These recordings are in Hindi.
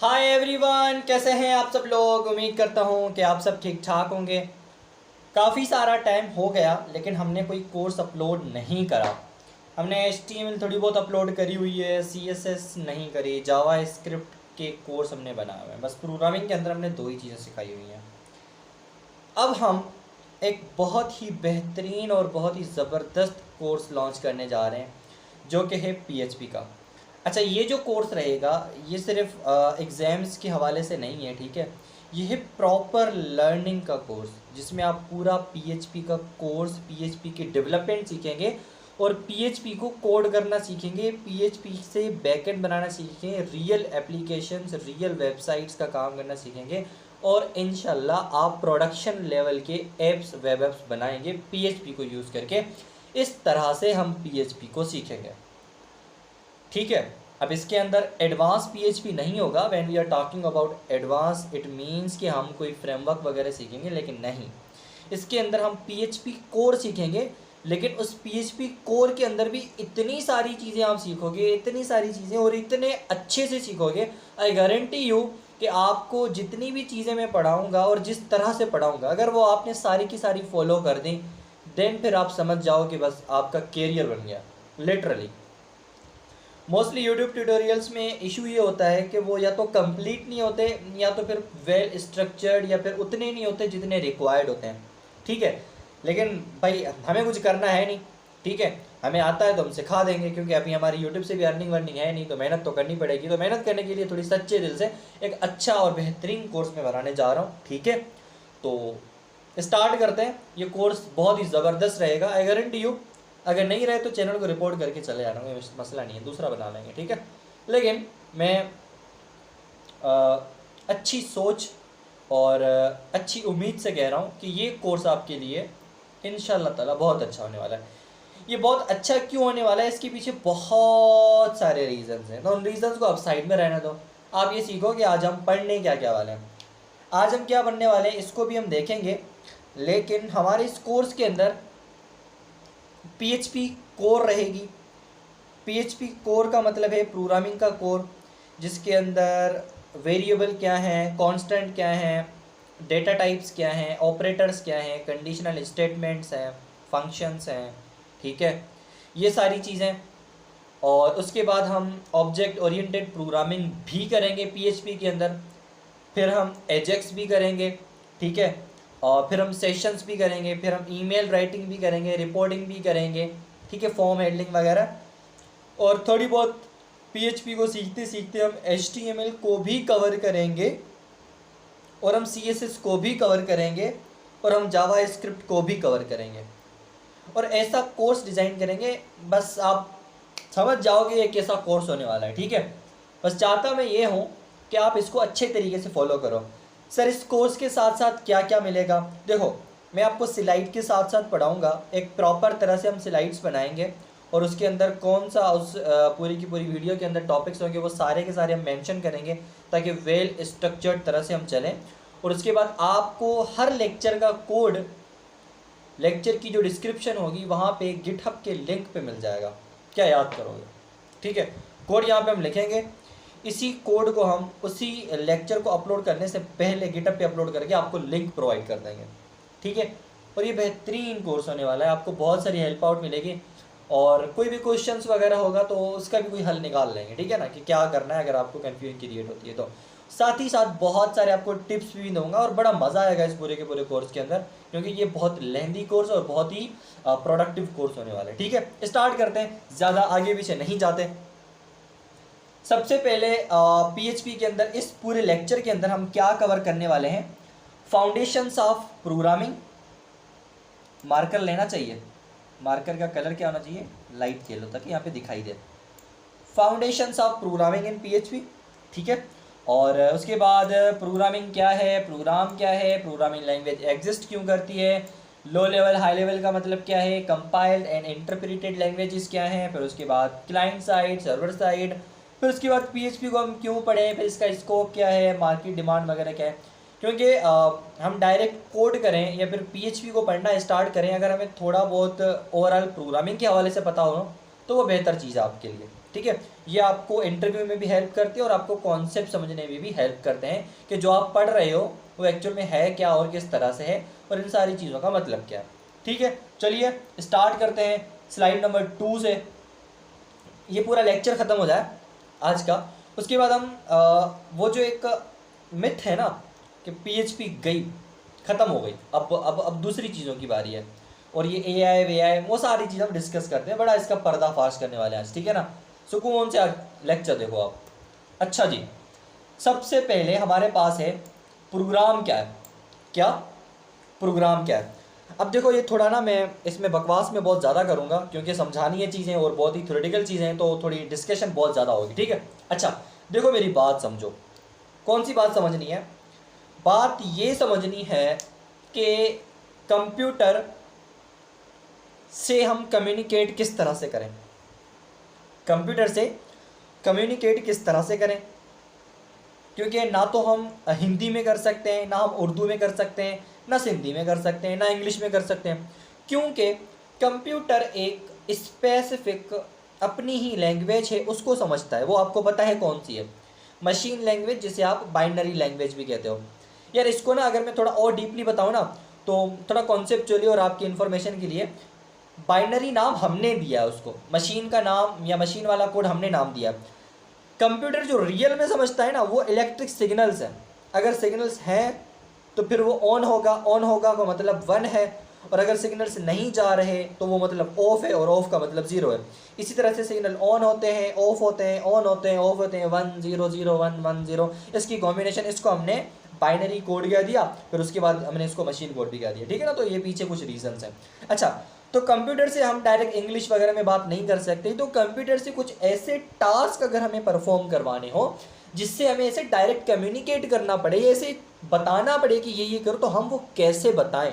हाय एवरीवन, कैसे हैं आप सब लोग। उम्मीद करता हूं कि आप सब ठीक ठाक होंगे। काफ़ी सारा टाइम हो गया लेकिन हमने कोई कोर्स अपलोड नहीं करा। हमने HTML थोड़ी बहुत अपलोड करी हुई है, CSS नहीं करी, जावा स्क्रिप्ट के कोर्स हमने बनाए हुए हैं। बस प्रोग्रामिंग के अंदर हमने दो ही चीज़ें सिखाई हुई हैं। अब हम एक बहुत ही बेहतरीन और बहुत ही ज़बरदस्त कोर्स लॉन्च करने जा रहे हैं जो कि है PHP का। अच्छा, ये जो कोर्स रहेगा ये सिर्फ एग्ज़ाम्स के हवाले से नहीं है, ठीक है। ये है प्रॉपर लर्निंग का कोर्स जिसमें आप पूरा PHP का कोर्स, PHP के डेवलपमेंट सीखेंगे और PHP को कोड करना सीखेंगे, PHP से बैकएंड बनाना सीखेंगे, रियल एप्लीकेशंस, रियल वेबसाइट्स का काम करना सीखेंगे और इंशाल्लाह आप प्रोडक्शन लेवल के ऐप्स, वेब ऐप्स बनाएंगे PHP को यूज़ करके। इस तरह से हम PHP को सीखेंगे, ठीक है। अब इसके अंदर एडवांस PHP नहीं होगा। When we are talking about advance it means कि हम कोई फ्रेमवर्क वगैरह सीखेंगे, लेकिन नहीं, इसके अंदर हम PHP कोर सीखेंगे। लेकिन उस PHP कोर के अंदर भी इतनी सारी चीज़ें आप सीखोगे, इतनी सारी चीज़ें, और इतने अच्छे से सीखोगे। आई गारंटी यू कि आपको जितनी भी चीज़ें मैं पढ़ाऊँगा और जिस तरह से पढ़ाऊँगा, अगर वो आपने सारी की सारी फॉलो कर दी, देन फिर आप समझ जाओ कि बस आपका कैरियर बन गया, लिटरली। मोस्टली यूट्यूब ट्यूटोरियल्स में इशू ये होता है कि वो या तो कंप्लीट नहीं होते या तो फिर वेल स्ट्रक्चर्ड या फिर उतने नहीं होते जितने रिक्वायर्ड होते हैं, ठीक है। लेकिन भाई हमें कुछ करना है नहीं, ठीक है। हमें आता है तो हम सिखा देंगे, क्योंकि अभी हमारी यूट्यूब से भी अर्निंग वर्निंग है नहीं, तो मेहनत तो करनी पड़ेगी। तो मेहनत करने के लिए थोड़ी सच्चे दिल से एक अच्छा और बेहतरीन कोर्स मैं बनाने जा रहा हूँ, ठीक है। तो स्टार्ट करते हैं। ये कोर्स बहुत ही ज़बरदस्त रहेगा, आई गारंटी यू। अगर नहीं रहे तो चैनल को रिपोर्ट करके चले जाना, कोई मसला नहीं है, दूसरा बना लेंगे, ठीक है। लेकिन मैं अच्छी सोच और अच्छी उम्मीद से कह रहा हूँ कि ये कोर्स आपके लिए इंशाल्लाह ताला बहुत अच्छा होने वाला है। ये बहुत अच्छा क्यों होने वाला है, इसके पीछे बहुत सारे रीज़न्स हैं। तो उन रीज़न्स को आप साइड में रहने दो। आप ये सीखो कि आज हम पढ़ने क्या क्या वाले हैं, आज हम क्या पढ़ने वाले हैं, इसको भी हम देखेंगे। लेकिन हमारे इस कोर्स के अंदर PHP कोर रहेगी। PHP कोर का मतलब है प्रोग्रामिंग का कोर, जिसके अंदर वेरिएबल क्या हैं, कांस्टेंट क्या हैं, डेटा टाइप्स क्या हैं, ऑपरेटर्स क्या हैं, कंडीशनल स्टेटमेंट्स हैं, फंक्शंस हैं, ठीक है, ये सारी चीज़ें। और उसके बाद हम ऑब्जेक्ट ओरिएंटेड प्रोग्रामिंग भी करेंगे PHP के अंदर। फिर हम एजेक्स भी करेंगे, ठीक है। और फिर हम सेशंस भी करेंगे, फिर हम ईमेल राइटिंग भी करेंगे, रिपोर्टिंग भी करेंगे, ठीक है, फॉर्म हैंडलिंग वगैरह। और थोड़ी बहुत PHP को सीखते सीखते हम HTML को भी कवर करेंगे और हम CSS को भी कवर करेंगे और हम जावा स्क्रिप्ट को भी कवर करेंगे और ऐसा कोर्स डिज़ाइन करेंगे। बस आप समझ जाओगे ये कैसा कोर्स होने वाला है, ठीक है। बस चाहता मैं ये हूँ कि आप इसको अच्छे तरीके से फॉलो करो। सर, इस कोर्स के साथ साथ क्या क्या मिलेगा? देखो, मैं आपको स्लाइड के साथ साथ पढ़ाऊँगा। एक प्रॉपर तरह से हम स्लाइड्स बनाएंगे और उसके अंदर कौन सा उस पूरी की पूरी वीडियो के अंदर टॉपिक्स होंगे वो सारे के सारे हम मेंशन करेंगे, ताकि वेल स्ट्रक्चर्ड तरह से हम चलें। और उसके बाद आपको हर लेक्चर का कोड, लेक्चर की जो डिस्क्रिप्शन होगी वहाँ पे गिटहब के लिंक पे मिल जाएगा। क्या याद करोगे? ठीक है, कोड यहाँ पे हम लिखेंगे। इसी कोड को हम उसी लेक्चर को अपलोड करने से पहले गिटहब पे अपलोड करके आपको लिंक प्रोवाइड कर देंगे, ठीक है। और ये बेहतरीन कोर्स होने वाला है, आपको बहुत सारी हेल्प आउट मिलेगी और कोई भी क्वेश्चंस वगैरह होगा तो उसका भी कोई हल निकाल लेंगे, ठीक है ना, कि क्या करना है अगर आपको कन्फ्यूजन क्रिएट होती है तो। साथ ही साथ बहुत सारे आपको टिप्स भी दूंगा और बड़ा मज़ा आएगा इस पूरे के पूरे कोर्स के अंदर, क्योंकि ये बहुत लेंदी कोर्स और बहुत ही प्रोडक्टिव कोर्स होने वाला है, ठीक है। स्टार्ट करते हैं, ज़्यादा आगे पीछे नहीं जाते। सबसे पहले PHP के अंदर इस पूरे लेक्चर के अंदर हम क्या कवर करने वाले हैं? Foundations of programming. मार्कर लेना चाहिए, मार्कर का कलर क्या होना चाहिए? लाइट येलो, ताकि यहाँ पे दिखाई दे। Foundations of programming in PHP, ठीक है। और उसके बाद प्रोग्रामिंग क्या है, प्रोग्राम क्या है, प्रोग्रामिंग लैंग्वेज एग्जिस्ट क्यों करती है, लो लेवल हाई लेवल का मतलब क्या है, कंपाइल्ड एंड इंटरप्रेटेड लैंग्वेजेस क्या हैं, फिर उसके बाद क्लाइंट साइड, सर्वर साइड, फिर उसके बाद PHP को हम क्यों पढ़ें, फिर इसका स्कोप क्या है, मार्केट डिमांड वगैरह क्या है। क्योंकि हम डायरेक्ट कोड करें या फिर PHP को पढ़ना स्टार्ट करें, अगर हमें थोड़ा बहुत ओवरऑल प्रोग्रामिंग के हवाले से पता हो तो वो बेहतर चीज़ है आपके लिए, ठीक है। ये आपको इंटरव्यू में भी हेल्प करती है और आपको कॉन्सेप्ट समझने में भी हेल्प करते हैं कि जो आप पढ़ रहे हो वो एक्चुअल में है क्या और किस तरह से है और इन सारी चीज़ों का मतलब क्या है। ठीक है, चलिए स्टार्ट करते हैं स्लाइड नंबर 2 से। ये पूरा लेक्चर ख़त्म हो जाए आज का, उसके बाद हम वो जो एक मिथ है ना कि पीएचपी गई, ख़त्म हो गई, अब दूसरी चीज़ों की बारी है और ये एआई वीआई वो सारी चीज़ हम डिस्कस करते हैं, बड़ा इसका पर्दाफाश करने वाले हैं आज, ठीक है ना। सुकून से लेक्चर देखो आप। अच्छा जी, सबसे पहले हमारे पास है प्रोग्राम क्या है। क्या प्रोग्राम क्या है? अब देखो ये थोड़ा ना मैं इसमें बकवास में बहुत ज़्यादा करूँगा क्योंकि समझानी है चीज़ें और बहुत ही थ्योरेटिकल चीज़ें हैं, तो थोड़ी डिस्कशन बहुत ज़्यादा होगी, ठीक है। अच्छा देखो मेरी बात समझो। कौन सी बात समझनी है? बात ये समझनी है कि कंप्यूटर से हम कम्युनिकेट किस तरह से करें। कंप्यूटर से कम्युनिकेट किस तरह से करें, क्योंकि ना तो हम हिंदी में कर सकते हैं, ना हम उर्दू में कर सकते हैं, ना सिंधी में कर सकते हैं, ना इंग्लिश में कर सकते हैं, क्योंकि कंप्यूटर एक स्पेसिफिक अपनी ही लैंग्वेज है, उसको समझता है। वो आपको पता है कौन सी है? मशीन लैंग्वेज, जिसे आप बाइनरी लैंग्वेज भी कहते हो। यार इसको ना अगर मैं थोड़ा और डीपली बताऊँ ना तो थोड़ा कॉन्सेप्चुअली और आपकी इन्फॉर्मेशन के लिए, बाइनरी नाम हमने दिया है उसको, मशीन का नाम या मशीन वाला कोड हमने नाम दिया। कंप्यूटर जो रियल में समझता है ना वो इलेक्ट्रिक सिग्नल्स हैं। अगर सिग्नल्स हैं तो फिर वो ऑन होगा का मतलब 1 है, और अगर सिग्नल्स नहीं जा रहे तो वो मतलब ऑफ है, और ऑफ का मतलब 0 है। इसी तरह से सिग्नल ऑन होते हैं, ऑफ होते हैं, ऑन होते हैं, ऑफ होते हैं, 1 0 0 1 1 0, इसकी कॉम्बिनेशन, इसको हमने बाइनरी कोड कह दिया, फिर उसके बाद हमने इसको मशीन कोड भी कह दिया, ठीक है ना। तो ये पीछे कुछ रीजंस हैं। अच्छा, तो कंप्यूटर से हम डायरेक्ट इंग्लिश वगैरह में बात नहीं कर सकते, तो कंप्यूटर से कुछ ऐसे टास्क अगर हमें परफॉर्म करवाने हो जिससे हमें ऐसे डायरेक्ट कम्युनिकेट करना पड़े, ऐसे बताना पड़े कि ये करो, तो हम वो कैसे बताएं,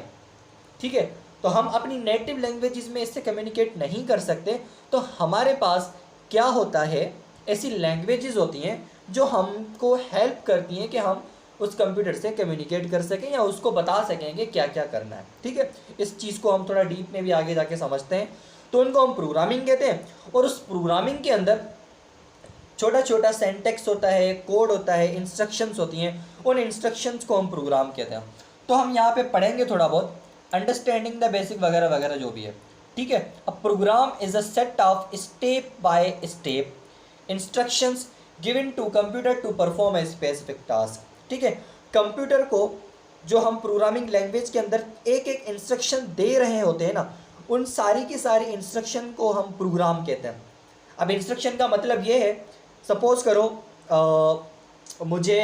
ठीक है। तो हम अपनी नेटिव लैंग्वेज में इससे कम्युनिकेट नहीं कर सकते, तो हमारे पास क्या होता है, ऐसी लैंग्वेजेस होती हैं जो हमको हेल्प करती हैं कि हम उस कंप्यूटर से कम्युनिकेट कर सकें या उसको बता सकें कि क्या क्या करना है, ठीक है। इस चीज़ को हम थोड़ा डीप में भी आगे जाके समझते हैं, तो उनको हम प्रोग्रामिंग कहते हैं। और उस प्रोग्रामिंग के अंदर छोटा छोटा सेंटेक्स होता है, कोड होता है, इंस्ट्रक्शंस होती हैं, उन इंस्ट्रक्शंस को हम प्रोग्राम कहते हैं। तो हम यहाँ पे पढ़ेंगे थोड़ा बहुत अंडरस्टैंडिंग द बेसिक वगैरह वगैरह जो भी है, ठीक है। A program is a set of step by step instructions given to computer to perform a specific task, ठीक है। कंप्यूटर को जो हम प्रोग्रामिंग लैंग्वेज के अंदर एक एक इंस्ट्रक्शन दे रहे होते हैं ना, उन सारी की सारी इंस्ट्रक्शन को हम प्रोग्राम कहते हैं। अब इंस्ट्रक्शन का मतलब ये है, सपोज करो मुझे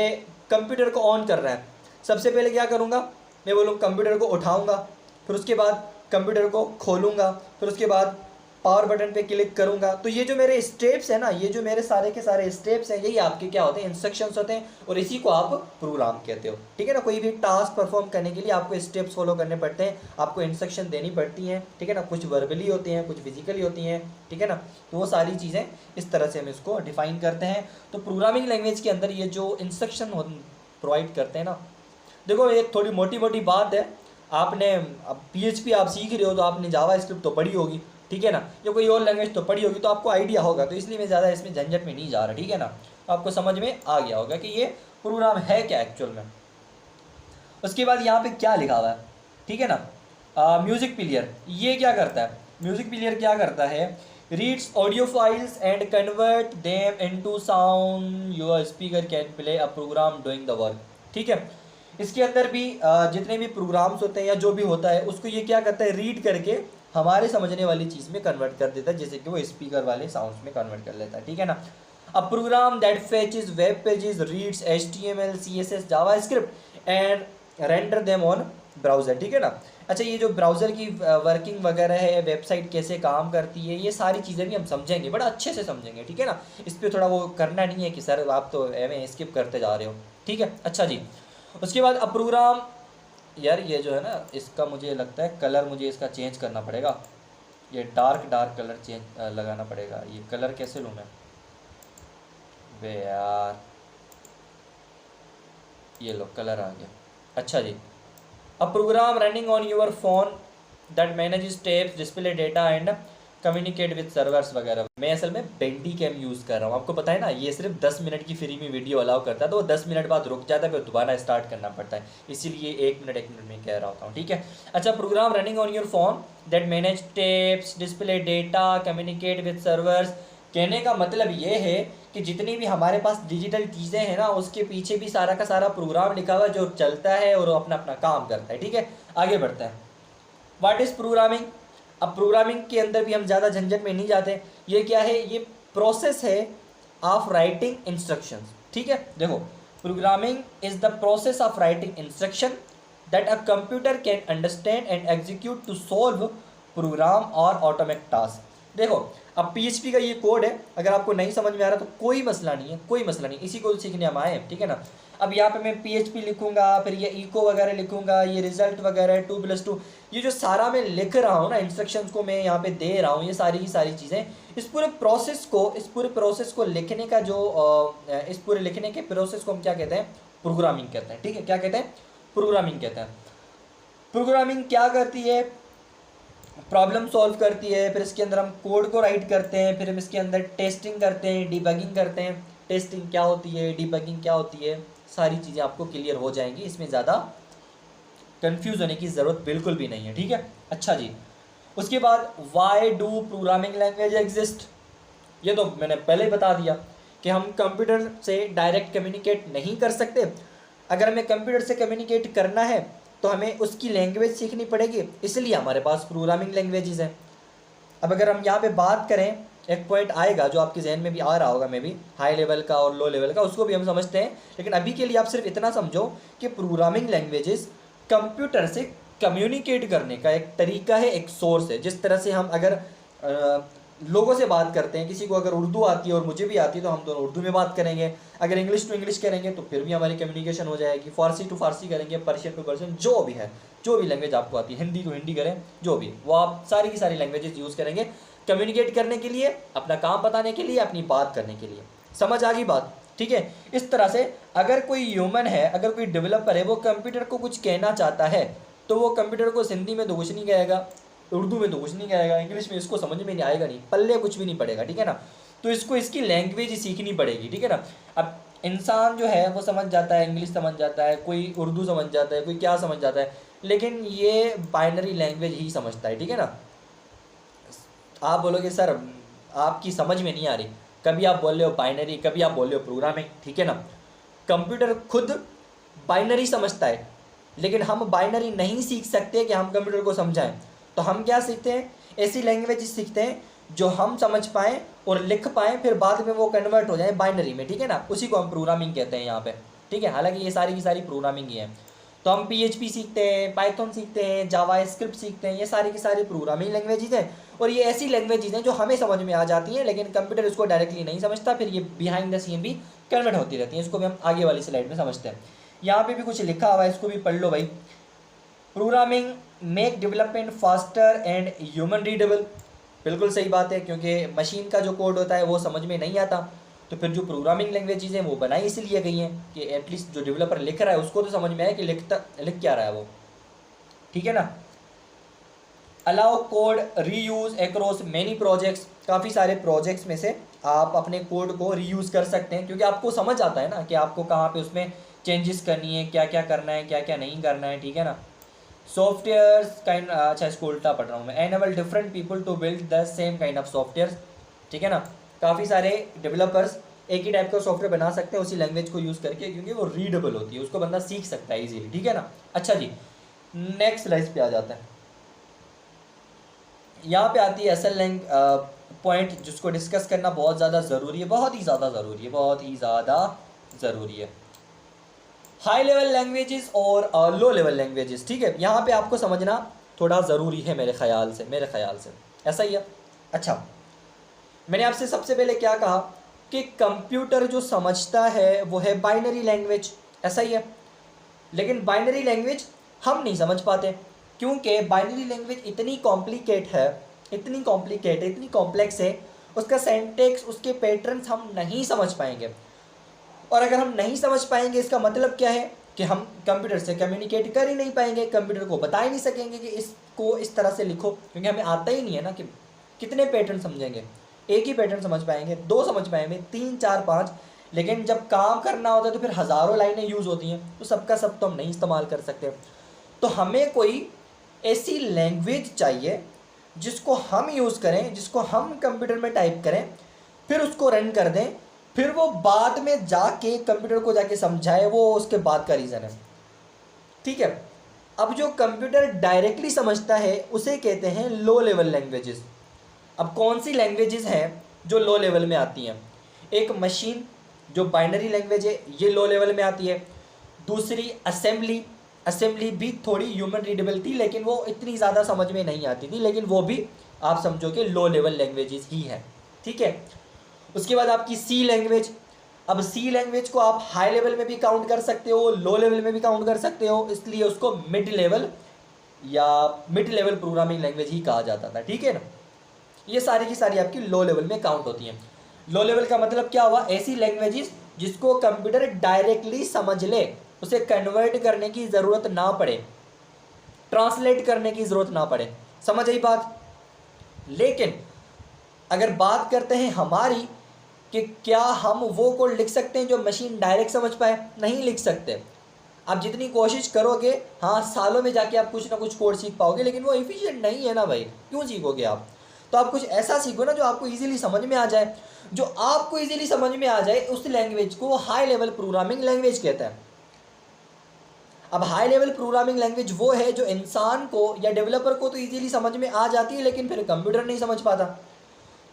कंप्यूटर को ऑन करना है। सबसे पहले क्या करूँगा, मैं बोलूँ कंप्यूटर को उठाऊँगा, फिर उसके बाद कंप्यूटर को खोलूँगा, फिर उसके बाद पावर बटन पे क्लिक करूँगा। तो ये जो मेरे स्टेप्स हैं ना, ये जो मेरे सारे के सारे स्टेप्स हैं, यही आपके क्या होते हैं, इंस्ट्रक्शंस होते हैं, और इसी को आप प्रोग्राम कहते हो, ठीक है ना। कोई भी टास्क परफॉर्म करने के लिए आपको स्टेप्स फॉलो करने पड़ते हैं, आपको इंस्ट्रक्शन देनी पड़ती हैं, ठीक है ना। कुछ वर्बली होती हैं, कुछ फिजिकली होती हैं, ठीक है ना। तो वो सारी चीज़ें इस तरह से हम इसको डिफाइन करते हैं। तो प्रोग्रामिंग लैंग्वेज के अंदर ये जो इंस्ट्रक्शन प्रोवाइड करते हैं ना, देखो एक थोड़ी मोटी मोटी बात है, आपने अब PHP आप सीख रहे हो तो आपने जावा स्क्रिप्ट तो पढ़ी होगी, ठीक है ना, या कोई और लैंग्वेज तो पढ़ी होगी, तो आपको आइडिया होगा। तो इसलिए मैं ज़्यादा इसमें झंझट में नहीं जा रहा, ठीक है ना। तो आपको समझ में आ गया होगा कि ये प्रोग्राम है क्या एक्चुअल में। उसके बाद यहाँ पे क्या लिखा हुआ है, ठीक है ना। म्यूज़िक प्लेयर ये क्या करता है, म्यूज़िक प्लेयर क्या करता है, reads audio files and convert them into sound, your speaker can play a program doing the work, ठीक है। इसके अंदर भी जितने भी प्रोग्राम्स होते हैं या जो भी होता है उसको ये क्या करता है, रीड करके हमारे समझने वाली चीज़ में कन्वर्ट कर देता है, जैसे कि वो स्पीकर वाले साउंड्स में कन्वर्ट कर लेता है, ठीक है ना। A program that fetches web pages, reads HTML CSS JavaScript and render them on browser, ठीक है ना। अच्छा, ये जो ब्राउज़र की वर्किंग वगैरह है, वेबसाइट कैसे काम करती है, ये सारी चीज़ें भी हम समझेंगे, बड़ा अच्छे से समझेंगे, ठीक है ना। इस पर थोड़ा वो करना नहीं है कि सर आप तो एवं स्किप करते जा रहे हो, ठीक है। अच्छा जी, उसके बाद अब प्रोग्राम, यार ये जो है ना इसका मुझे लगता है कलर मुझे इसका चेंज करना पड़ेगा, ये डार्क कलर चेंज लगाना पड़ेगा। ये कलर कैसे लूँ मैं, वे यार, ये लो कलर आ गया। अच्छा जी, a program running on your phone that manage steps, display data and communicate with servers वगैरह। मैं असल में बेंडी कैम यूज़ कर रहा हूँ, आपको पता है ना, ये सिर्फ 10 मिनट की फ्री में वीडियो अलाउ करता है, तो वो 10 मिनट बाद रुक जाता है, फिर दोबारा स्टार्ट करना पड़ता है, इसीलिए 1 मिनट में कह रहा होता हूँ, ठीक है। अच्छा, program running on your phone that manage taps, display data, communicate with servers. कहने का मतलब ये है कि जितनी भी हमारे पास डिजिटल चीज़ें हैं ना, उसके पीछे भी सारा का सारा प्रोग्राम लिखा हुआ है जो चलता है और अपना अपना काम करता है, ठीक है। आगे बढ़ता है, व्हाट इज़ प्रोग्रामिंग। अब प्रोग्रामिंग के अंदर भी हम ज़्यादा झंझट में नहीं जाते। ये क्या है, ये प्रोसेस है ऑफ राइटिंग इंस्ट्रक्शंस, ठीक है। देखो, programming is the process of writing instruction that a computer can understand and execute to solve program और ऑटोमेट टास्क। देखो, अब PHP का ये कोड है, अगर आपको नहीं समझ में आ रहा तो कोई मसला नहीं है, कोई मसला नहीं, इसी को सीखने हम आए हैं, ठीक है ना। अब यहाँ पे मैं PHP लिखूंगा, फिर ये इको वगैरह लिखूंगा, ये रिजल्ट वगैरह 2+2, ये जो सारा मैं लिख रहा हूँ ना, इंस्ट्रक्शंस को मैं यहाँ पे दे रहा हूँ, ये सारी की सारी चीज़ें, इस पूरे प्रोसेस को लिखने का जो इस पूरे लिखने के प्रोसेस को हम क्या कहते हैं, प्रोग्रामिंग कहते हैं, ठीक है। क्या कहते हैं, प्रोग्रामिंग कहते हैं। प्रोग्रामिंग क्या करती है, प्रॉब्लम सॉल्व करती है, फिर इसके अंदर हम कोड को राइट करते हैं, फिर हम इसके अंदर टेस्टिंग करते हैं, डिबगिंग करते हैं। टेस्टिंग क्या होती है, डिबगिंग क्या होती है, सारी चीज़ें आपको क्लियर हो जाएंगी, इसमें ज़्यादा कंफ्यूज होने की ज़रूरत बिल्कुल भी नहीं है, ठीक है। अच्छा जी, उसके बाद why do programming language exist. ये तो मैंने पहले ही बता दिया कि हम कंप्यूटर से डायरेक्ट कम्युनिकेट नहीं कर सकते। अगर हमें कंप्यूटर से कम्युनिकेट करना है तो हमें उसकी लैंग्वेज सीखनी पड़ेगी, इसलिए हमारे पास प्रोग्रामिंग लैंग्वेजेस हैं। अब अगर हम यहाँ पे बात करें, एक पॉइंट आएगा जो आपके जहन में भी आ रहा होगा, मे भी हाई लेवल का और लो लेवल का, उसको भी हम समझते हैं, लेकिन अभी के लिए आप सिर्फ इतना समझो कि प्रोग्रामिंग लैंग्वेजेस कंप्यूटर से कम्युनिकेट करने का एक तरीका है, एक सोर्स है। जिस तरह से हम अगर लोगों से बात करते हैं, किसी को अगर उर्दू आती है और मुझे भी आती है तो हम दोनों उर्दू में बात करेंगे, अगर इंग्लिश टू इंग्लिश करेंगे तो फिर भी हमारी कम्युनिकेशन हो जाएगी, फारसी टू फारसी करेंगे, पर्शियन टू पर्शियन, जो भी है, जो भी लैंग्वेज आपको आती है, हिंदी टू हिंदी करें, जो भी, वो आप सारी की सारी लैंग्वेजेस यूज़ करेंगे कम्युनिकेट करने के लिए, अपना काम बताने के लिए, अपनी बात करने के लिए। समझ आ गई बात, ठीक है। इस तरह से अगर कोई ह्यूमन है, अगर कोई डेवलपर है, वो कंप्यूटर को कुछ कहना चाहता है तो वो कंप्यूटर को हिंदी में तो कुछ नहीं कहेगा, उर्दू में तो कुछ नहीं कहेगा, इंग्लिश में इसको समझ में नहीं आएगा, नहीं पल्ले कुछ भी नहीं पड़ेगा, ठीक है ना। तो इसको इसकी लैंग्वेज सीखनी पड़ेगी, ठीक है ना। अब इंसान जो है वो समझ जाता है, इंग्लिश समझ जाता है, कोई उर्दू समझ जाता है, कोई क्या समझ जाता है, लेकिन ये बाइनरी लैंग्वेज ही समझता है, ठीक है ना। आप बोलोगे सर आपकी समझ में नहीं आ रही, कभी आप बोल रहे हो बाइनरी, कभी आप बोल रहे हो प्रोग्रामिंग, ठीक है ना। कंप्यूटर खुद बाइनरी समझता है, लेकिन हम बाइनरी नहीं सीख सकते कि हम कंप्यूटर को समझाएं। तो हम क्या सीखते हैं, ऐसी लैंग्वेज सीखते हैं जो हम समझ पाएँ और लिख पाएँ, फिर बाद में वो कन्वर्ट हो जाए बाइनरी में, ठीक है ना। उसी को हम प्रोग्रामिंग कहते हैं यहाँ पे, ठीक है। हालांकि ये सारी की सारी प्रोग्रामिंग ही है। तो हम PHP सीखते हैं, पाइथन सीखते हैं, जावा स्क्रिप्ट सीखते हैं, ये सारी की सारी प्रोग्रामिंग लैंग्वेजेस हैं। और ये ऐसी लैंग्वेजेस हैं जो हमें समझ में आ जाती हैं, लेकिन कंप्यूटर इसको डायरेक्टली नहीं समझता, फिर ये बिहाइंड द सीन भी कन्वर्ट होती रहती हैं। इसको भी हम आगे वाली स्लाइड में समझते हैं। यहाँ पे भी कुछ लिखा हुआ है, इसको भी पढ़ लो भाई। Programming make development faster and human readable. बिल्कुल सही बात है, क्योंकि मशीन का जो कोड होता है वो समझ में नहीं आता, तो फिर जो प्रोग्रामिंग लैंग्वेजेस हैं वो बनाई इसलिए गई हैं कि एटलीस्ट जो डेवलपर लिख रहा है उसको तो समझ में आए कि लिख क्या रहा है वो, ठीक है ना। Allow code reuse across many projects. काफ़ी सारे प्रोजेक्ट्स में से आप अपने कोड को रीयूज़ कर सकते हैं, क्योंकि आपको समझ आता है ना कि आपको कहाँ पे उसमें चेंजेस करनी है, क्या क्या करना है, क्या क्या नहीं करना है, ठीक है ना। सॉफ्टवेयर काइंड, अच्छा इसको उल्टा पढ़ रहा हूँ मैं, enable different people to build the same kind of software, ठीक है ना। काफ़ी सारे डेवलपर्स एक ही टाइप का सॉफ्टवेयर बना सकते हैं उसी लैंग्वेज को यूज़ करके, क्योंकि वो रीडेबल होती है, उसको बंदा सीख सकता है इजीली, ठीक है ना। अच्छा जी, नेक्स्ट स्लाइड पे आ जाते हैं। यहाँ पे आती है असल पॉइंट जिसको डिस्कस करना बहुत ज़्यादा ज़रूरी है, बहुत ही ज़्यादा ज़रूरी है, बहुत ही ज़्यादा ज़रूरी है। हाई लेवल लैंग्वेजेस और लो लेवल लैंग्वेजेस, ठीक है। यहाँ पे आपको समझना थोड़ा ज़रूरी है मेरे ख्याल से ऐसा ही है। अच्छा, मैंने आपसे सबसे पहले क्या कहा कि कंप्यूटर जो समझता है वो है बाइनरी लैंग्वेज, ऐसा ही है। लेकिन बाइनरी लैंग्वेज हम नहीं समझ पाते, क्योंकि बाइनरी लैंग्वेज इतनी कॉम्प्लिकेट है, इतनी कॉम्प्लेक्स है, उसका सेंटेक्स, उसके पैटर्न्स हम नहीं समझ पाएंगे। और अगर हम नहीं समझ पाएंगे इसका मतलब क्या है कि हम कंप्यूटर से कम्युनिकेट कर ही नहीं पाएंगे, कंप्यूटर को बता ही नहीं सकेंगे कि इसको इस तरह से लिखो, क्योंकि हमें आता ही नहीं है ना कि कितने पैटर्न समझेंगे? एक ही पैटर्न समझ पाएंगे, दो समझ पाएंगे, तीन, चार, पाँच। लेकिन जब काम करना होता है तो फिर हज़ारों लाइनें यूज़ होती हैं, तो सबका सब तो हम नहीं इस्तेमाल कर सकते। तो हमें कोई ऐसी लैंग्वेज चाहिए जिसको हम यूज़ करें, जिसको हम कंप्यूटर में टाइप करें, फिर उसको रन कर दें, फिर वो बाद में जाके कंप्यूटर को जाके समझाए, वो उसके बाद का रीज़न है। ठीक है। अब जो कंप्यूटर डायरेक्टली समझता है उसे कहते हैं लो लेवल लैंग्वेजेस। अब कौन सी लैंग्वेजेस हैं जो लो लेवल में आती हैं? एक मशीन जो बाइनरी लैंग्वेज है, ये लो लेवल में आती है। दूसरी असेंबली, असेंबली भी थोड़ी ह्यूमन रीडेबल थी, लेकिन वो इतनी ज़्यादा समझ में नहीं आती थी, लेकिन वो भी आप समझो कि लो लेवल लैंग्वेजेस ही है। ठीक है। उसके बाद आपकी सी लैंग्वेज। अब सी लैंग्वेज को आप हाई लेवल में भी काउंट कर सकते हो, लो लेवल में भी काउंट कर सकते हो, इसलिए उसको मिड लेवल या मिड लेवल प्रोग्रामिंग लैंग्वेज ही कहा जाता था। ठीक है ना। ये सारी की सारी आपकी लो लेवल में काउंट होती हैं। लो लेवल का मतलब क्या हुआ? ऐसी लैंग्वेजेस जिसको कंप्यूटर डायरेक्टली समझ ले, उसे कन्वर्ट करने की ज़रूरत ना पड़े, ट्रांसलेट करने की ज़रूरत ना पड़े। समझ आई बात? लेकिन अगर बात करते हैं हमारी कि क्या हम वो कोड लिख सकते हैं जो मशीन डायरेक्ट समझ पाए? नहीं लिख सकते। आप जितनी कोशिश करोगे, हाँ सालों में जाके आप कुछ ना कुछ कोड सीख पाओगे, लेकिन वो एफिशिएंट नहीं है ना भाई, क्यों सीखोगे आप? तो आप कुछ ऐसा सीखो ना जो आपको इजीली समझ में आ जाए। जो आपको इजीली समझ में आ जाए उस लैंग्वेज को हाई लेवल प्रोग्रामिंग लैंग्वेज कहते हैं। अब हाई लेवल प्रोग्रामिंग लैंग्वेज वो है जो इंसान को या डेवलपर को तो इजीली समझ में आ जाती है, लेकिन फिर कंप्यूटर नहीं समझ पाता।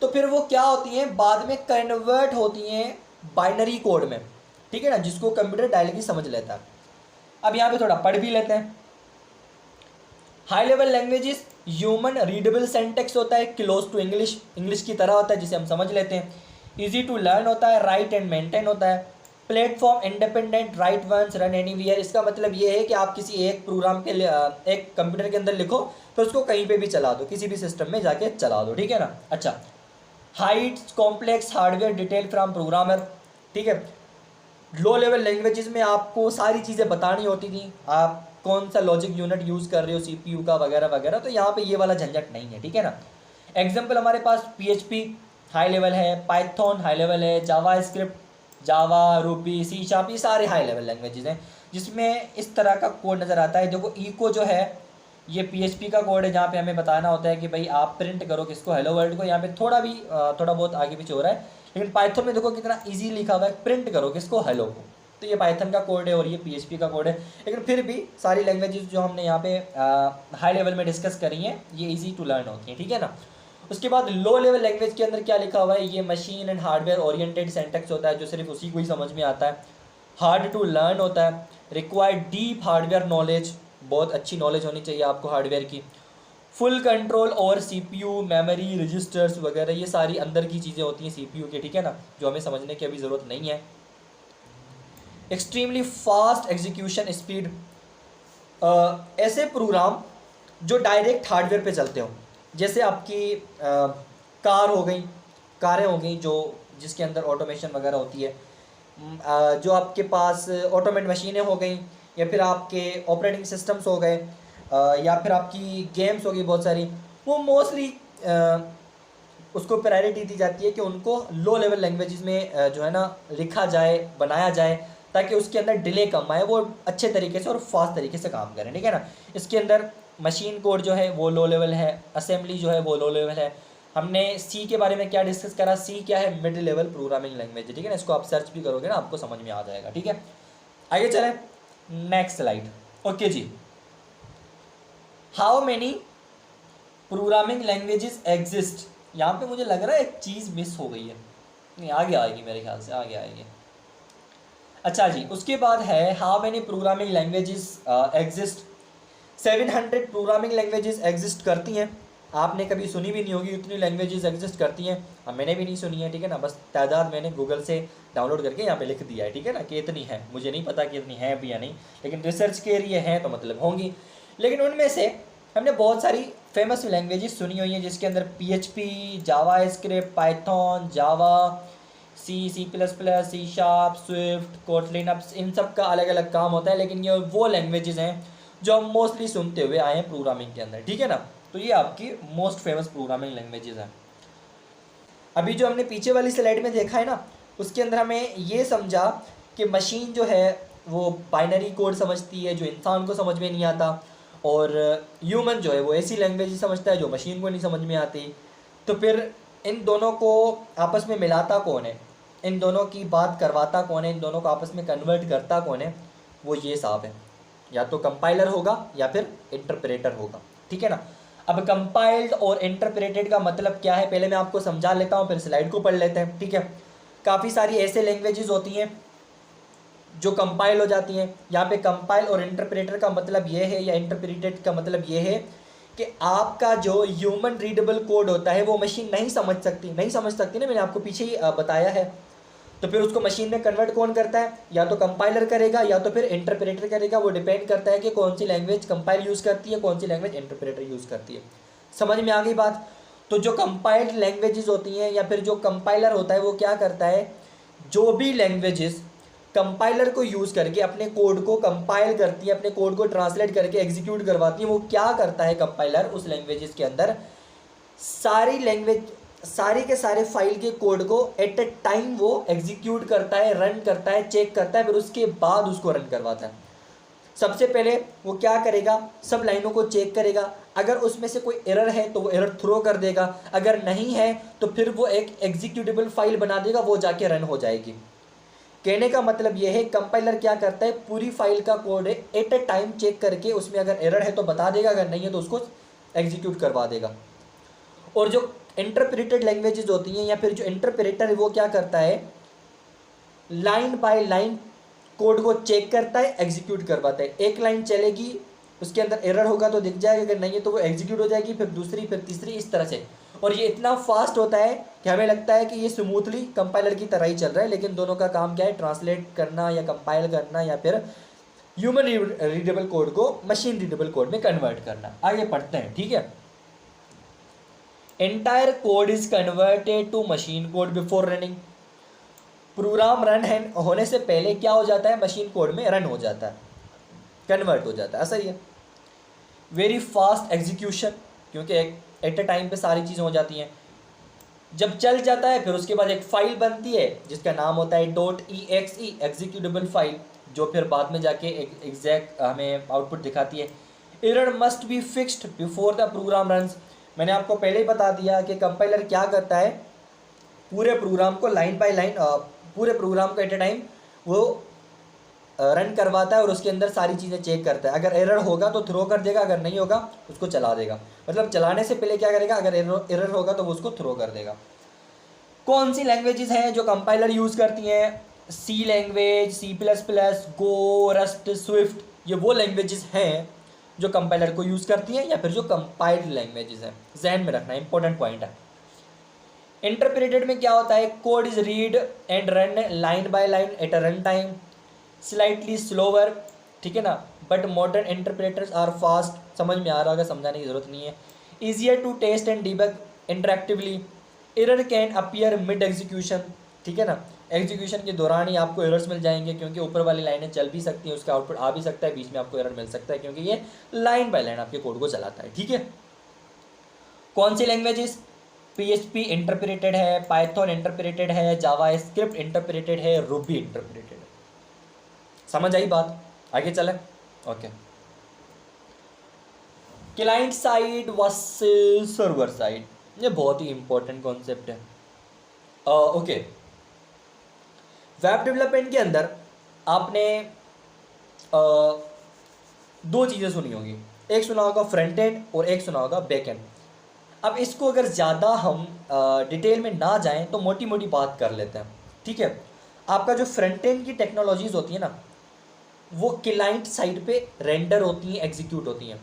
तो फिर वो क्या होती हैं? बाद में कन्वर्ट होती हैं बाइनरी कोड में। ठीक है ना, जिसको कंप्यूटर डायरेक्टली समझ लेता है। अब यहाँ पे थोड़ा पढ़ भी लेते हैं। High level languages human readable syntax होता है, क्लोज टू इंग्लिश, इंग्लिश की तरह होता है जिसे हम समझ लेते हैं। इजी टू लर्न होता है, राइट एंड मेंटेन होता है। Platform independent, write once, run anywhere. इसका मतलब ये है कि आप किसी एक प्रोग्राम के लिए एक कंप्यूटर के अंदर लिखो, फिर उसको कहीं पे भी चला दो, किसी भी सिस्टम में जाके चला दो। ठीक है ना। अच्छा, Heights complex hardware detail from programmer. ठीक है। लो लेवल लैंग्वेजेस में आपको सारी चीज़ें बतानी होती थी, आप कौन सा लॉजिक यूनिट यूज़ कर रहे हो, सीपीयू का वगैरह वगैरह। तो यहाँ पे ये वाला झंझट नहीं है। ठीक है ना। एग्जाम्पल हमारे पास PHP हाई लेवल है, पाइथन हाई लेवल है, जावा स्क्रिप्ट, जावा, रूबी, सी शार्प, ये सारे हाई लेवल लैंग्वेजेस हैं जिसमें इस तरह का कोड नज़र आता है। देखो इको जो है ये PHP का कोड है, जहाँ पे हमें बताना होता है कि भाई आप प्रिंट करो किसको, हेलो वर्ल्ड को। यहाँ पे थोड़ा बहुत आगे पीछे हो रहा है, लेकिन पाइथन में देखो कितना इजी लिखा हुआ है, प्रिंट करो किसको, हेलो को। तो ये पाइथन का कोड है और ये PHP का कोड है। लेकिन फिर भी सारी लैंग्वेजेस जो हमने यहाँ पे हाई लेवल में डिस्कस करी हैं ये इजी टू लर्न होती हैं। ठीक है ना। उसके बाद लो लेवल लैंग्वेज के अंदर क्या लिखा हुआ है? ये मशीन एंड हार्डवेयर ओरिएंटेड सेंटेक्स होता है जो सिर्फ उसी को ही समझ में आता है। हार्ड टू लर्न होता है, रिक्वायर्ड डीप हार्डवेयर नॉलेज, बहुत अच्छी नॉलेज होनी चाहिए आपको हार्डवेयर की। Full control over CPU, memory, registers वगैरह, ये सारी अंदर की चीज़ें होती हैं CPU के। ठीक है ना, जो हमें समझने की अभी ज़रूरत नहीं है। एक्सट्रीमली फास्ट एग्जीक्यूशन स्पीड, ऐसे प्रोग्राम जो डायरेक्ट हार्डवेयर पे चलते हो, जैसे आपकी कार हो गई, कारें हो गई जो जिसके अंदर ऑटोमेशन वगैरह होती है, जो आपके पास ऑटोमेट मशीनें हो गई, या फिर आपके ऑपरेटिंग सिस्टम्स हो गए, या फिर आपकी गेम्स होगी बहुत सारी, वो मोस्टली उसको प्रायोरिटी दी जाती है कि उनको लो लेवल लैंग्वेजेस में जो है ना लिखा जाए, बनाया जाए, ताकि उसके अंदर डिले कम आए, वो अच्छे तरीके से और फास्ट तरीके से काम करें। ठीक है ना। इसके अंदर मशीन कोड जो है वो लो लेवल है, असेंबली जो है वो लो लेवल है। हमने सी के बारे में क्या डिस्कस करा? सी क्या है? Mid level programming language. ठीक है ना, इसको आप सर्च भी करोगे ना आपको समझ में आ जाएगा। ठीक है, आगे चलें, नेक्स्ट स्लाइड। ओके जी, how many programming languages exist. यहाँ पे मुझे लग रहा है एक चीज़ मिस हो गई है, नहीं आगे आएगी मेरे ख्याल से, आगे आएगी। अच्छा जी, उसके बाद है how many programming languages exist. 700 programming languages exist करती हैं। आपने कभी सुनी भी नहीं होगी इतनी लैंग्वेजेस एग्जिस्ट करती हैं, मैंने भी नहीं सुनी है। ठीक है ना, बस तादाद मैंने गूगल से डाउनलोड करके यहाँ पे लिख दिया है। ठीक है ना, कि इतनी है, मुझे नहीं पता कि इतनी है भी या नहीं, लेकिन रिसर्च के लिए हैं तो मतलब होंगी। लेकिन उनमें से हमने बहुत सारी फेमस लैंग्वेजेस सुनी हुई हैं जिसके अंदर PHP, JavaScript, Python, Java, C, C++, C sharp, Swift, Kotlin, अब इन सब का अलग अलग काम होता है, लेकिन ये वो लैंग्वेजेस हैं जो हम मोस्टली सुनते हुए आए हैं प्रोग्रामिंग के अंदर। ठीक है ना। तो ये आपकी मोस्ट फेमस प्रोग्रामिंग लैंग्वेजेस हैं। अभी जो हमने पीछे वाली स्लाइड में देखा है ना, उसके अंदर हमें ये समझा कि मशीन जो है वो बाइनरी कोड समझती है जो इंसान को समझ में नहीं आता, और ह्यूमन जो है वो ऐसी लैंग्वेज समझता है जो मशीन को नहीं समझ में आती। तो फिर इन दोनों को आपस में मिलाता कौन है, इन दोनों की बात करवाता कौन है, इन दोनों को आपस में कन्वर्ट करता कौन है, वो ये साहब है, या तो कंपाइलर होगा या फिर इंटरप्रेटर होगा। ठीक है ना। अब कंपाइल्ड और इंटरप्रेटेड का मतलब क्या है पहले मैं आपको समझा लेता हूँ, फिर स्लाइड को पढ़ लेते हैं। ठीक है। काफ़ी सारी ऐसे लैंग्वेजेस होती हैं जो कंपाइल हो जाती हैं। यहाँ पे कंपाइल और इंटरप्रेटर का मतलब ये है, या इंटरप्रेटेड का मतलब ये है कि आपका जो ह्यूमन रीडेबल कोड होता है वो मशीन नहीं समझ सकती ना, मैंने आपको पीछे ही बताया है। तो फिर उसको मशीन में कन्वर्ट कौन करता है, या तो कंपाइलर करेगा या तो फिर इंटरप्रेटर करेगा। वो डिपेंड करता है कि कौन सी लैंग्वेज कंपाइल यूज़ करती है, कौन सी लैंग्वेज इंटरप्रेटर यूज़ करती है। समझ में आ गई बात। तो जो कंपाइल्ड लैंग्वेजेस होती हैं या फिर जो कंपाइलर होता है वो क्या करता है, जो भी लैंग्वेजेस कंपाइलर को यूज़ करके अपने कोड को कंपाइल करती है, अपने कोड को ट्रांसलेट करके एग्जीक्यूट करवाती है, वो क्या करता है कंपाइलर उस लैंग्वेजेस के अंदर सारे के सारे फाइल के कोड को एट अ टाइम वो एग्जीक्यूट करता है, रन करता है, चेक करता है, फिर उसके बाद उसको रन करवाता है। सबसे पहले वो क्या करेगा, सब लाइनों को चेक करेगा, अगर उसमें से कोई एरर है तो वो एरर थ्रो कर देगा, अगर नहीं है तो फिर वो एक एग्जीक्यूटेबल फाइल बना देगा, वो जाके रन हो जाएगी। कहने का मतलब ये है कंपाइलर क्या करता है, पूरी फाइल का code at a time check करके उसमें अगर एरर है तो बता देगा, अगर नहीं है तो उसको एग्जीक्यूट करवा देगा। और जो इंटरप्रेटेड लैंग्वेजेस होती हैं या फिर जो इंटरप्रेटर है वो क्या करता है, लाइन बाय लाइन कोड को चेक करता है, एग्जीक्यूट करवाता है। एक लाइन चलेगी, उसके अंदर एरर होगा तो दिख जाएगा, अगर नहीं है तो वो एग्जीक्यूट हो जाएगी, फिर दूसरी, फिर तीसरी, इस तरह से। और ये इतना फास्ट होता है कि हमें लगता है कि ये स्मूथली कंपाइलर की तरह ही चल रहा है, लेकिन दोनों का काम क्या है, ट्रांसलेट करना या कंपाइल करना या फिर ह्यूमन रीडेबल कोड को मशीन रीडेबल कोड में कन्वर्ट करना। आगे पढ़ते हैं। ठीक है। Entire code is converted to machine code before running. Program run होने से पहले क्या हो जाता है, मशीन कोड में रन हो जाता है, कन्वर्ट हो जाता है। ऐसा ही है। वेरी फास्ट एग्जीक्यूशन, क्योंकि एट अ टाइम पे सारी चीज़ें हो जाती हैं। जब चल जाता है फिर उसके बाद एक फाइल बनती है जिसका नाम होता है .exe एग्जीक्यूटेबल फाइल, जो फिर बाद में जाके एग्जैक्ट हमें आउटपुट दिखाती है। Error must be fixed before the program runs. मैंने आपको पहले ही बता दिया कि कंपाइलर क्या करता है, पूरे प्रोग्राम को लाइन बाय लाइन, पूरे प्रोग्राम को एट ए टाइम वो रन करवाता है और उसके अंदर सारी चीज़ें चेक करता है। अगर एरर होगा तो थ्रो कर देगा, अगर नहीं होगा उसको चला देगा। मतलब चलाने से पहले क्या करेगा, अगर एरर होगा तो वो उसको थ्रो कर देगा। कौन सी लैंग्वेजेस हैं जो कंपाइलर यूज़ करती हैं, सी लैंग्वेज, C++, गो, रस्ट, स्विफ्ट, ये वो लैंग्वेजेस हैं जो कंपाइलर को यूज़ करती हैं या फिर जो कंपाइल्ड लैंग्वेजेस हैं। जहन में रखना, इंपॉर्टेंट पॉइंट है। इंटरप्रेटेड में क्या होता है, code is read and run line by line at a run time, slightly slower. ठीक है ना। But modern interpreters are fast. समझ में आ रहा होगा, समझाने की जरूरत नहीं है। Easier to test and debug interactively. Error can appear mid execution. ठीक है ना। एग्जीक्यूशन के दौरान ही आपको एरर्स मिल जाएंगे, क्योंकि ऊपर वाली लाइनें चल भी सकती हैं, उसका आउटपुट आ भी सकता है, बीच में आपको एरर मिल सकता है, क्योंकि ये लाइन बाय लाइन आपके कोड को चलाता है। ठीक है। कौन सी लैंग्वेजेस, PHP इंटरप्रेटेड है, पाइथन इंटरप्रेटेड है, जावा स्क्रिप्ट इंटरप्रेटेड है, रूबी इंटरप्रेटेड है। समझ आई बात। आगे चले। Okay. Client side versus server side, ये बहुत ही इंपॉर्टेंट कॉन्सेप्ट है। ओके। वेब डेवलपमेंट के अंदर आपने दो चीज़ें सुनी होगी, एक सुना होगा फ्रंट एंड और एक सुना होगा बैक एंड। अब इसको अगर ज़्यादा हम डिटेल में ना जाएं तो मोटी मोटी बात कर लेते हैं। ठीक है। आपका जो फ्रंट एंड की टेक्नोलॉजीज़ होती है ना, वो क्लाइंट साइड पे रेंडर होती हैं, एग्जीक्यूट होती हैं।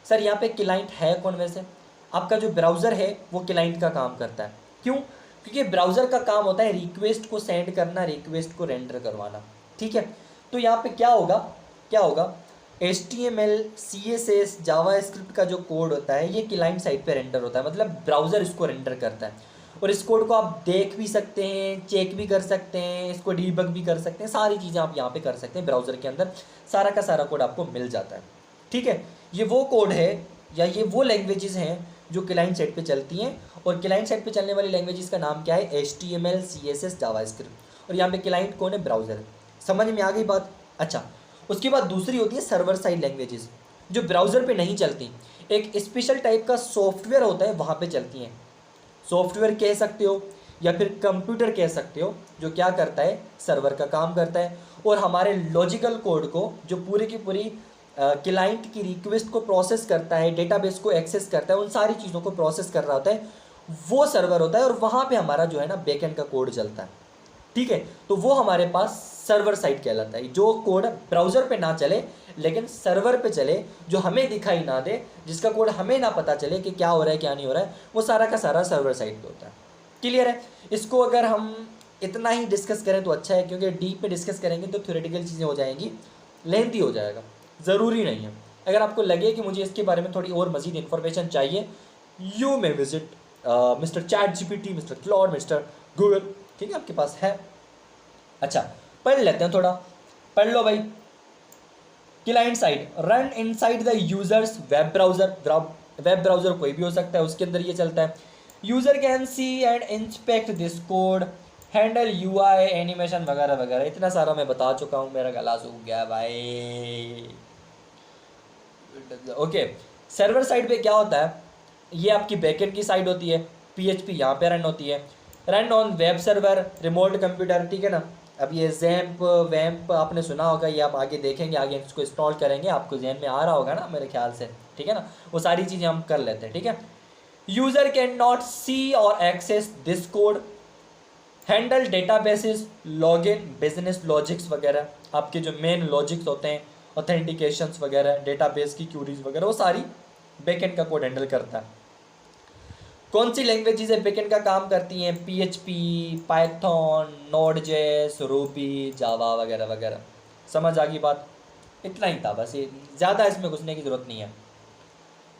सर यहाँ पे क्लाइंट है कौन वैसे, आपका जो ब्राउज़र है वो क्लाइंट का काम करता है। क्यों? क्योंकि ब्राउज़र का काम होता है रिक्वेस्ट को सेंड करना, रिक्वेस्ट को रेंडर करवाना। ठीक है। तो यहाँ पे क्या होगा, HTML, CSS, जावास्क्रिप्ट का जो कोड होता है ये क्लाइंट साइड पे रेंडर होता है, मतलब ब्राउज़र इसको रेंडर करता है। और इस कोड को आप देख भी सकते हैं, चेक भी कर सकते हैं, इसको डीबग भी कर सकते हैं, सारी चीज़ें आप यहाँ पे कर सकते हैं। ब्राउज़र के अंदर सारा का सारा कोड आपको मिल जाता है। ठीक है। ये वो कोड है या ये वो लैंग्वेजेस हैं जो क्लाइंट साइड पे चलती हैं, और क्लाइंट साइड पे चलने वाली लैंग्वेजेस का नाम क्या है, HTML CSS जावास्क्रिप्ट। और यहाँ पे क्लाइंट कौन है, ब्राउज़र है। समझ में आ गई बात। अच्छा, उसके बाद दूसरी होती है सर्वर साइड लैंग्वेजेस, जो ब्राउज़र पे नहीं चलती, एक स्पेशल टाइप का सॉफ्टवेयर होता है वहाँ पे चलती हैं। सॉफ्टवेयर कह सकते हो या फिर कंप्यूटर कह सकते हो, जो क्या करता है, सर्वर का काम करता है, और हमारे लॉजिकल कोड को, जो पूरी की पूरी क्लाइंट की रिक्वेस्ट को प्रोसेस करता है, डेटाबेस को एक्सेस करता है, उन सारी चीज़ों को प्रोसेस कर रहा होता है, वो सर्वर होता है। और वहाँ पे हमारा जो है ना बैकएंड का कोड चलता है, ठीक है। तो वो हमारे पास सर्वर साइड कहलाता है, जो कोड ब्राउज़र पे ना चले लेकिन सर्वर पे चले, जो हमें दिखाई ना दे, जिसका कोड हमें ना पता चले कि क्या हो रहा है क्या नहीं हो रहा है, वो सारा का सारा सर्वर साइड पे होता है। क्लियर है। इसको अगर हम इतना ही डिस्कस करें तो अच्छा है, क्योंकि डीप में डिस्कस करेंगे तो थ्योरेटिकल चीज़ें हो जाएंगी, लेंथी हो जाएगा, ज़रूरी नहीं है। अगर आपको लगे कि मुझे इसके बारे में थोड़ी और मज़ीद इन्फॉर्मेशन चाहिए, you may visit mister ChatGPT, mister Claude, mister Google, ठीक है, आपके पास है। अच्छा, पढ़ लेते हैं थोड़ा, पढ़ लो भाई। Client side run inside the users web browser. Web browser कोई भी हो सकता है, उसके अंदर ये चलता है। User can see and inspect this code, handle UI animation वगैरह वगैरह। इतना सारा मैं बता चुका हूँ, मेरा गला सूख गया भाई। ओके, सर्वर साइड पे क्या होता है, ये आपकी बैकएंड की साइड होती है, PHP यहाँ पे रन होती है, run on web server, remote computer, ठीक है ना। अब ये जैम्प वैम्प आपने सुना होगा, ये आप आगे देखेंगे, आगे इसको इंस्टॉल करेंगे, आपको जहन में आ रहा होगा ना मेरे ख्याल से, ठीक है ना। वो सारी चीज़ें हम कर लेते हैं, ठीक है। यूज़र कैन नॉट सी और access this code, handle databases, login, business logics वगैरह, आपके जो मेन लॉजिक्स होते हैं, ऑथेंटिकेशंस वगैरह, डेटाबेस की क्यूरीज वगैरह, वो सारी बैकएंड का कोड हैंडल करता है। कौन सी लैंग्वेजेस है बैकएंड का काम करती हैं, PHP, पाइथन, नोड.js, रूबी, जावा वगैरह वगैरह। समझ आ गई बात। इतना ही था बस, ये ज़्यादा इसमें घुसने की ज़रूरत नहीं है।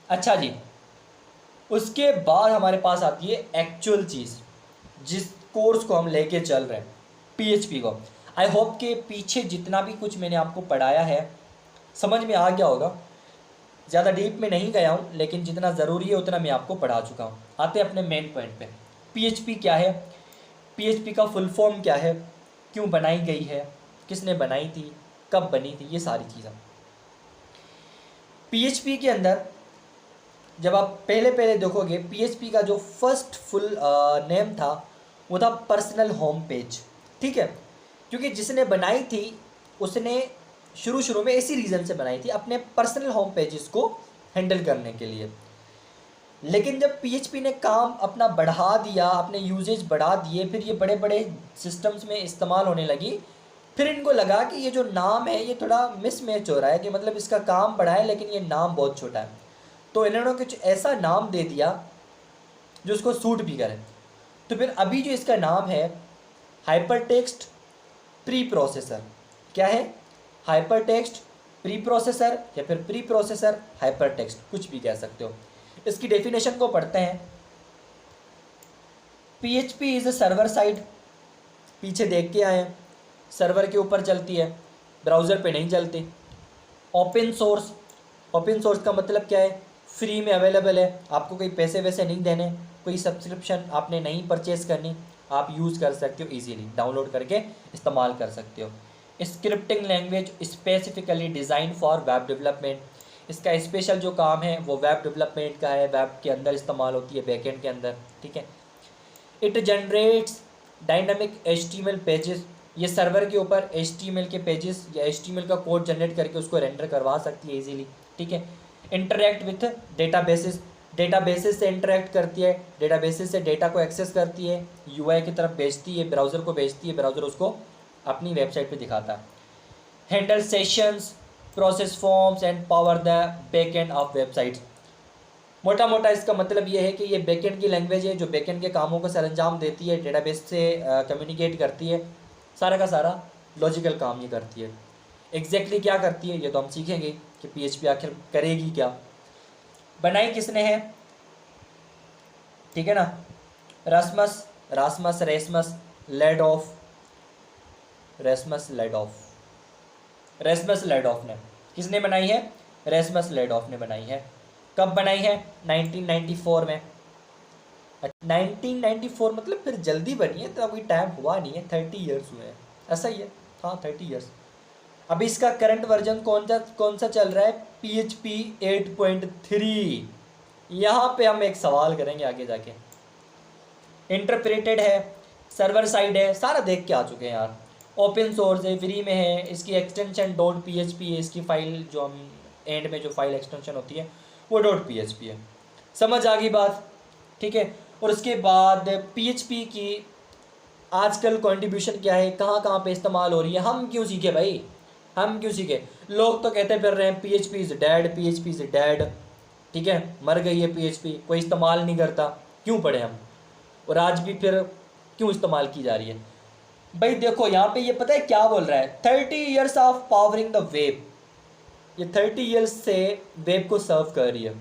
अच्छा जी, उसके बाद हमारे पास आती है एक्चुअल चीज़, जिस कोर्स को हम लेके चल रहे हैं, PHP को। आई होप के पीछे जितना भी कुछ मैंने आपको पढ़ाया है समझ में आ गया होगा। ज़्यादा डीप में नहीं गया हूँ, लेकिन जितना ज़रूरी है उतना मैं आपको पढ़ा चुका हूँ। आते हैं अपने मेन पॉइंट पे। PHP क्या है, PHP का फुल फॉर्म क्या है, क्यों बनाई गई है, किसने बनाई थी, कब बनी थी, ये सारी चीज़ें। PHP के अंदर जब आप पहले पहले देखोगे, PHP का जो फर्स्ट फुल नेम था वो था पर्सनल होम पेज, ठीक है। क्योंकि जिसने बनाई थी उसने शुरू शुरू में इसी रीज़न से बनाई थी, अपने पर्सनल होम पेजेस को हैंडल करने के लिए। लेकिन जब PHP ने काम अपना बढ़ा दिया, अपने यूजेज बढ़ा दिए, फिर ये बड़े बड़े सिस्टम्स में इस्तेमाल होने लगी, फिर इनको लगा कि ये जो नाम है ये थोड़ा मिसमैच हो रहा है, कि मतलब इसका काम बड़ा है लेकिन ये नाम बहुत छोटा है। तो इन्होंने कुछ ऐसा नाम दे दिया जो उसको सूट भी करे। तो फिर अभी जो इसका नाम है हाइपरटेक्स्ट प्री प्रोसेसर। क्या है, हाइपरटेक्स्ट प्री प्रोसेसर, या फिर प्री प्रोसेसर हाइपरटेक्स्ट, कुछ भी कह सकते हो। इसकी डेफिनेशन को पढ़ते हैं। PHP is a server side, पीछे देख के आए, सर्वर के ऊपर चलती है, ब्राउज़र पे नहीं चलती। ओपन सोर्स, ओपन सोर्स का मतलब क्या है, फ्री में अवेलेबल है, आपको कोई पैसे वैसे नहीं देने, कोई सब्सक्रिप्शन आपने नहीं परचेज करनी, आप यूज़ कर सकते हो, इजीली डाउनलोड करके इस्तेमाल कर सकते हो। Scripting language specifically design for web development, इसका स्पेशल जो काम है वो वेब डेवलपमेंट का है, वेब के अंदर इस्तेमाल होती है, बैकएंड के अंदर, ठीक है। It generates dynamic HTML pages, ये सर्वर के ऊपर HTML के पेजेस या HTML का कोड जनरेट करके उसको रेंडर करवा सकती है इजीली, ठीक है। इंटरेक्ट विथ डेटाबेसेस, डेटाबेसेस से इंटरेक्ट करती है, डेटाबेसेस से डेटा को एक्सेस करती है, UI की तरफ भेजती है, ब्राउज़र को भेजती है, ब्राउज़र उसको अपनी वेबसाइट पे दिखाता है। Handle sessions, process forms and power the backend of websites. मोटा मोटा इसका मतलब ये है कि ये बैकएंड की लैंग्वेज है जो बैकएंड के कामों को सरंजाम देती है, डेटाबेस से कम्युनिकेट करती है, सारा का सारा लॉजिकल काम ये करती है। एग्जैक्टली क्या करती है ये तो हम सीखेंगे कि PHP आखिर करेगी क्या। बनाई किसने है, ठीक है ना, रेसमस लेडॉफ ने किसने बनाई है, रेसमस लेडॉफ ने बनाई है। कब बनाई है? 1994 में। 1994 मतलब फिर जल्दी बनी है, तो अभी टाइम हुआ नहीं है, 30 ईयर्स हुए हैं, ऐसा ही है। हाँ 30 ईयर्स। अभी इसका करंट वर्जन कौन सा चल रहा है? PHP 8.3। यहाँ पे हम एक सवाल करेंगे आगे जाके। इंटरप्रेटेड है, सर्वर साइड है, सारा देख के आ चुके हैं यार। ओपन सोर्स है, फ्री में है, इसकी एक्सटेंशन .php है, इसकी फाइल जो हम एंड में जो फाइल एक्सटेंशन होती है वो .php है। समझ आ गई बात? ठीक है। और उसके बाद PHP की आजकल कंट्रीब्यूशन क्या है, कहाँ कहाँ पे इस्तेमाल हो रही है, हम क्यों सीखे भाई, हम क्यों सीखे? लोग तो कहते फिर रहे हैं PHP is dad, PHP is dad. ठीक है, मर गई है PHP, कोई इस्तेमाल नहीं करता, क्यों पढ़े हम? और आज भी फिर क्यों इस्तेमाल की जा रही है? भाई देखो यहाँ पे ये पता है क्या बोल रहा है, 30 years of powering the web. ये 30 ईयर्स से वेब को सर्व कर रही है।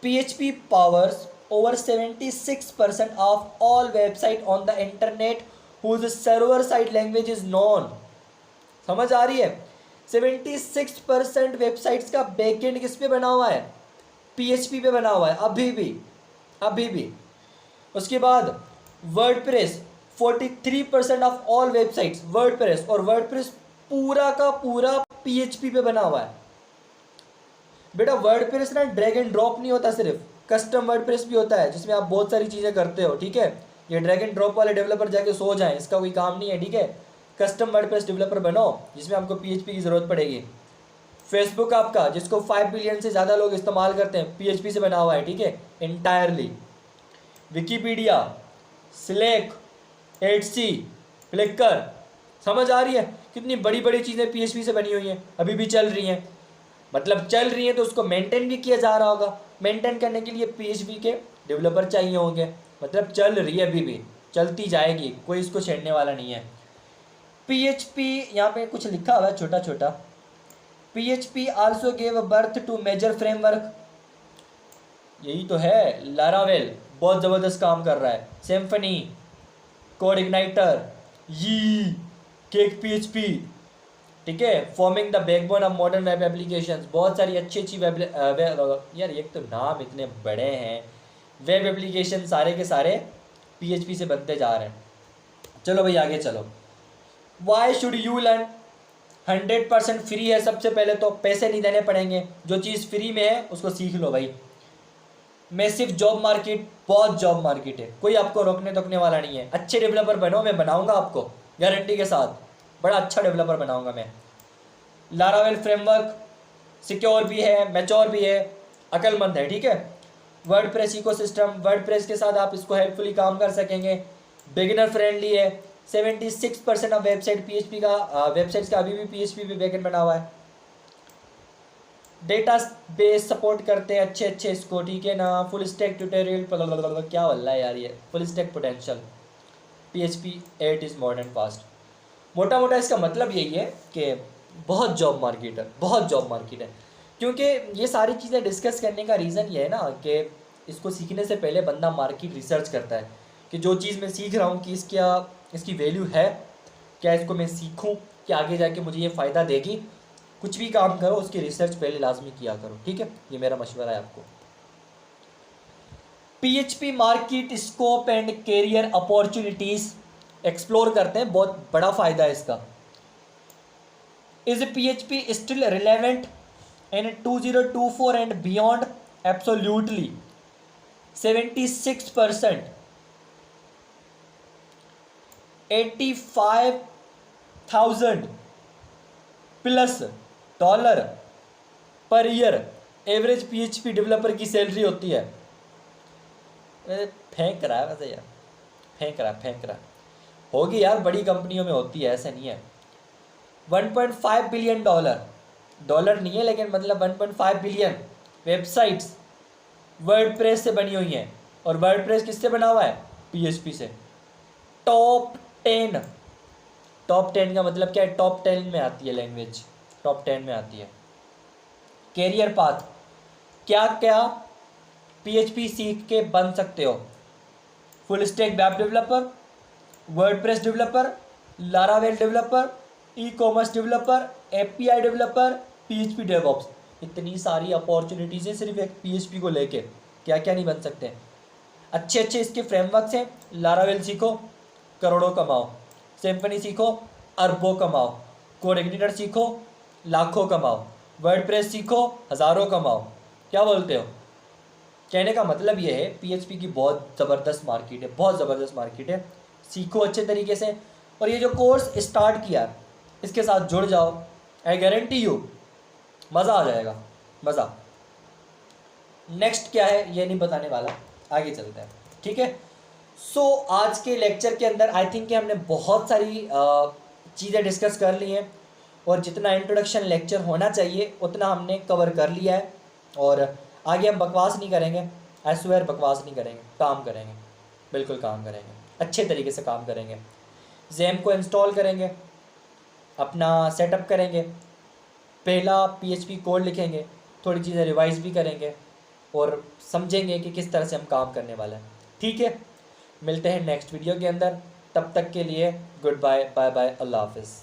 PHP powers over 76% of all website on the internet whose server side language is known। समझ आ रही है? 76% वेबसाइट्स का बैकएंड किस पे बना हुआ है? PHP पे बना हुआ है, अभी भी। उसके बाद WordPress, 43% of all websites WordPress, और वर्डप्रेस पूरा का पूरा PHP पे बना हुआ है। बेटा वर्डप्रेस ना ड्रैग एंड ड्रॉप नहीं होता, सिर्फ कस्टम वर्डप्रेस भी होता है जिसमें आप बहुत सारी चीज़ें करते हो। ठीक है, ये ड्रैग एंड ड्रॉप वाले डेवलपर जाके सो जाएं, इसका कोई काम नहीं है। ठीक है, कस्टम वर्डप्रेस डेवलपर बनो जिसमें आपको PHP की ज़रूरत पड़ेगी। फेसबुक आपका, जिसको 5 बिलियन से ज़्यादा लोग इस्तेमाल करते हैं, PHP से बना हुआ है। ठीक है, entirely. Wikipedia, Slack, Etsy, Flickr, समझ आ रही है? कितनी बड़ी बड़ी चीज़ें PHP से बनी हुई हैं, अभी भी चल रही हैं। मतलब चल रही है तो उसको मेंटेन भी किया जा रहा होगा, मेंटेन करने के लिए PHP के डेवलपर चाहिए होंगे। मतलब चल रही है, अभी भी चलती जाएगी, कोई इसको छेड़ने वाला नहीं है। PHP यहाँ पे कुछ लिखा हुआ है छोटा छोटा। PHP also gave birth to major framework. यही तो है, लारावेल बहुत ज़बरदस्त काम कर रहा है, सिम्फनी, कोड इग्नाइटर, ये केक PHP। ठीक है, forming the backbone of modern web applications. बहुत सारी अच्छी वेब यार एक तो नाम इतने बड़े हैं, वेब एप्लीकेशन सारे के सारे PHP से बनते जा रहे हैं। चलो भाई आगे चलो। Why should you learn? 100% free है। सबसे पहले तो पैसे नहीं देने पड़ेंगे, जो चीज़ फ्री में है उसको सीख लो भाई। मैसिव जॉब मार्केट, बहुत जॉब मार्केट है, कोई आपको रोकने वाला नहीं है। अच्छे डेवलपर बनो, मैं बनाऊंगा आपको गारंटी के साथ, बड़ा अच्छा डेवलपर बनाऊंगा मैं। लारावेल फ्रेमवर्क सिक्योर भी है, मैच्योर भी है, अक्लमंद है। ठीक है, वर्डप्रेस इकोसिस्टम, वर्डप्रेस के साथ आप इसको हेल्पफुली काम कर सकेंगे। बिगिनर फ्रेंडली है। 76% ऑफ वेबसाइट्स का अभी भी PHP पे बैकएंड बना हुआ है। डेटा बेस सपोर्ट करते हैं अच्छे इसको। ठीक है ना, फुल स्टैक ट्यूटोरियल, क्या बोल रहा है यार ये, full stack potential, PHP 8 is modern fast. मोटा मोटा इसका मतलब यही है कि बहुत जॉब मार्केट है, बहुत जॉब मार्केट है। क्योंकि ये सारी चीज़ें डिस्कस करने का रीज़न ये है ना कि इसको सीखने से पहले बंदा मार्केट रिसर्च करता है कि जो चीज़ मैं सीख रहा हूँ कि इसकी वैल्यू है क्या, इसको मैं सीखूँ कि आगे जाके मुझे ये फ़ायदा देगी। कुछ भी काम करो उसकी रिसर्च पहले लाजमी किया करो। ठीक है, ये मेरा मशवरा है आपको। PHP market scope and career opportunities explore करते हैं, बहुत बड़ा फ़ायदा है इसका। Is PHP still relevant in 2024 and beyond? Absolutely. 76%, 85,000 plus dollar per year average PHP developer की सैलरी होती है। फेंक रहा है वैसे यार, फेंक रहा है। होगी यार, बड़ी कंपनियों में होती है, ऐसा नहीं है। 1.5 बिलियन डॉलर नहीं है लेकिन मतलब 1.5 बिलियन वेबसाइट्स वर्डप्रेस से बनी हुई हैं। और वर्डप्रेस किससे बना हुआ है? PHP से। टॉप 10 का मतलब क्या है? टॉप 10 में आती है लैंग्वेज, टॉप 10 में आती है। कैरियर पाथ, क्या क्या PHP सीख के बन सकते हो? Full stack web developer, WordPress developer, Laravel developer, e commerce developer, API developer, PHP DevOps. इतनी सारी अपॉर्चुनिटीज़ हैं सिर्फ एक PHP को लेके, क्या क्या नहीं बन सकते। अच्छे अच्छे इसके फ्रेमवर्क्स हैं। लारावेल सीखो, करोड़ों कमाओ। सिम्फनी सीखो, अरबों कमाओ। कोड एडिटर सीखो, लाखों कमाओ। वर्डप्रेस सीखो, हज़ारों कमाओ। क्या बोलते हो? कहने का मतलब ये है PHP की बहुत ज़बरदस्त मार्केट है, बहुत ज़बरदस्त मार्केट है। सीखो अच्छे तरीके से, और ये जो कोर्स स्टार्ट किया इसके साथ जुड़ जाओ, आई गारंटी यू मज़ा आ जाएगा, मज़ा। नेक्स्ट क्या है ये नहीं बताने वाला, आगे चलते हैं, ठीक है। सो आज के लेक्चर के अंदर आई थिंक कि हमने बहुत सारी चीज़ें डिस्कस कर ली हैं, और जितना इंट्रोडक्शन लेक्चर होना चाहिए उतना हमने कवर कर लिया है। और आगे हम बकवास नहीं करेंगे, आई स्वेयर बकवास नहीं करेंगे, काम करेंगे, बिल्कुल काम करेंगे, अच्छे तरीके से काम करेंगे। जैम को इंस्टॉल करेंगे, अपना सेटअप करेंगे, पहला PHP कोड लिखेंगे, थोड़ी चीज़ें रिवाइज भी करेंगे और समझेंगे कि किस तरह से हम काम करने वाले हैं, ठीक है। मिलते हैं नेक्स्ट वीडियो के अंदर, तब तक के लिए गुड बाय, बाय बाय, अल्लाह हाफिज़।